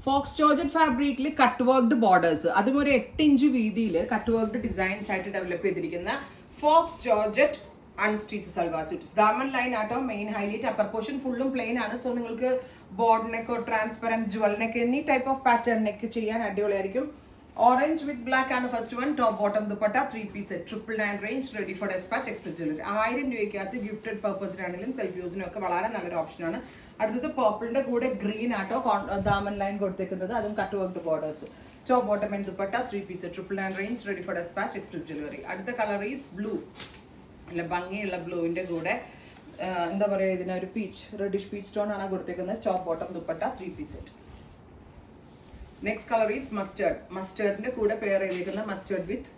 Fox georgette ഫാബ്രിക്കിൽ cut worked borders, അതും ഒരു 8 ഇഞ്ച് വീതിയിൽ കട്ട് വർക്ക്ഡ് ഡിസൈൻസ് ആയിട്ട് ഡെവലപ്പ് ചെയ്തിരിക്കുന്ന faux georgette unstitch salwar suits. Daman line ആട്ടോ മെയിൻ ഹൈലൈറ്റ്. അപ്പർ പോർഷൻ ഫുള്ളും പ്ലെയിൻ ആണ്. സോ നിങ്ങൾക്ക് ബോർഡ് നെക്കോ ട്രാൻസ്പെറന്റ് ജുവൽ നെക്ക് എന്നീ ടൈപ്പ് ഓഫ് പാറ്റേൺ നെക്ക് ചെയ്യാൻ അടിപൊളിയായിരിക്കും. ഓറഞ്ച് വിത്ത് ബ്ലാക്ക് ആണ് first one. Top bottom dupatta 3 piece set 999 range, ready for dispatch, express delivery. 1000 രൂപയ്ക്കകത്ത് ഗിഫ്റ്റഡ് പർപ്പസിനാണെങ്കിലും സെൽഫ് യൂസിനും ഒക്കെ വളരെ നല്ലൊരു ഓപ്ഷനാണ്. അടുത്തത് പർപ്പിളിന്റെ കൂടെ ഗ്രീൻ ആട്ടോ ദാമൻ ലൈൻ കൊടുത്തേക്കുന്നത്, അതും cut worked borders. Top bottom and dupatta 3 piece set 999 range, ready for dispatch, express delivery. അടുത്ത കളർ ഈസ് ബ്ലൂ. നല്ല ഭംഗിയുള്ള ബ്ലൂവിന്റെ കൂടെ എന്താ പറയുക, ഇതിനൊരു പീച്ച് റെഡിഷ് പീച്ച് ടോൺ ആണ് കൊടുത്തേക്കുന്നത്. Top bottom dupatta 3 piece set. Next colour is mustard. മസ്റ്റേർഡിന്റെ കൂടെ പെയർ ചെയ്തിരിക്കുന്ന mustard with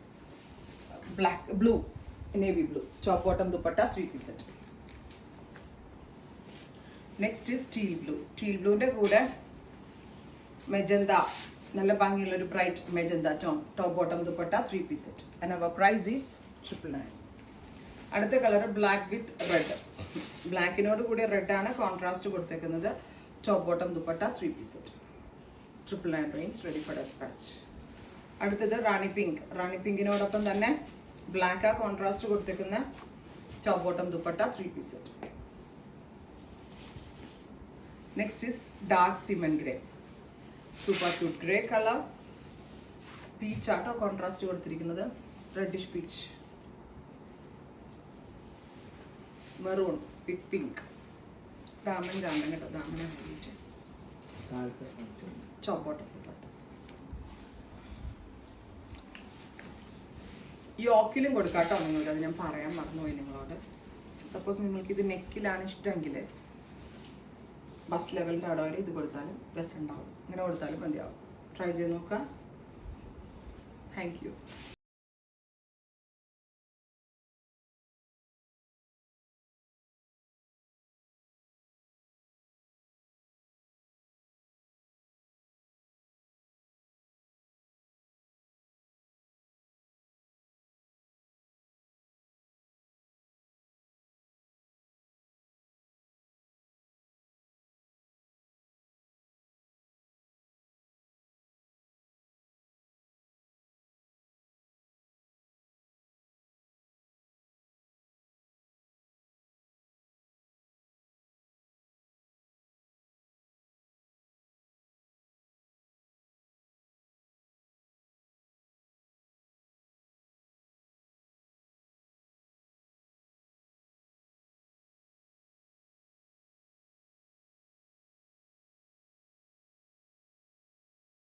black blue, navy blue. Top bottom dupatta 3 piece set. Next is teal blue. Teal ബ്ലൂവിന്റെ കൂടെ മെജന്ത, നല്ല ഭംഗിയുള്ള ഒരു bright magenta tone. Top bottom dupatta 3 piece set. And our price is 999. അടുത്ത colour black with red. ബ്ലാക്കിനോട് കൂടി red ആണ് contrast കൊടുത്തേക്കുന്നത്. Top bottom dupatta 3 piece set 999 range, ready for dispatch. അടുത്തത് റാണി പിങ്ക്. റാണി പിങ്കിനോടൊപ്പം തന്നെ ബ്ലാക്ക് ആ കോൺട്രാസ്റ്റ് കൊടുത്തേക്കുന്ന top bottom dupatta 3 piece set. Next is dark cement grey. Super cute grey colour. Peach ആട്ടോ കോൺട്രാസ്റ്റ് കൊടുത്തിരിക്കുന്നത്, reddish peach. Maroon with pink. Daman കാണണം കേട്ടോ, ദാമന വേണ്ടിയിട്ട്. Top bottom dupatta. യോക്കിലും കൊടുക്കാം കേട്ടോ നിങ്ങൾക്ക്, അത് ഞാൻ പറയാൻ മറന്നുപോയി നിങ്ങളോട്. സപ്പോസ് നിങ്ങൾക്ക് ഇത് നെക്കിലാണ് ഇഷ്ടമെങ്കിൽ ബസ് ലെവലിൻ്റെ അവിടെ വരെ ഇത് കൊടുത്താലും രസം ഉണ്ടാവും. ഇങ്ങനെ കൊടുത്താലും മതിയാവും. ട്രൈ ചെയ്ത് നോക്കാം. Thank you.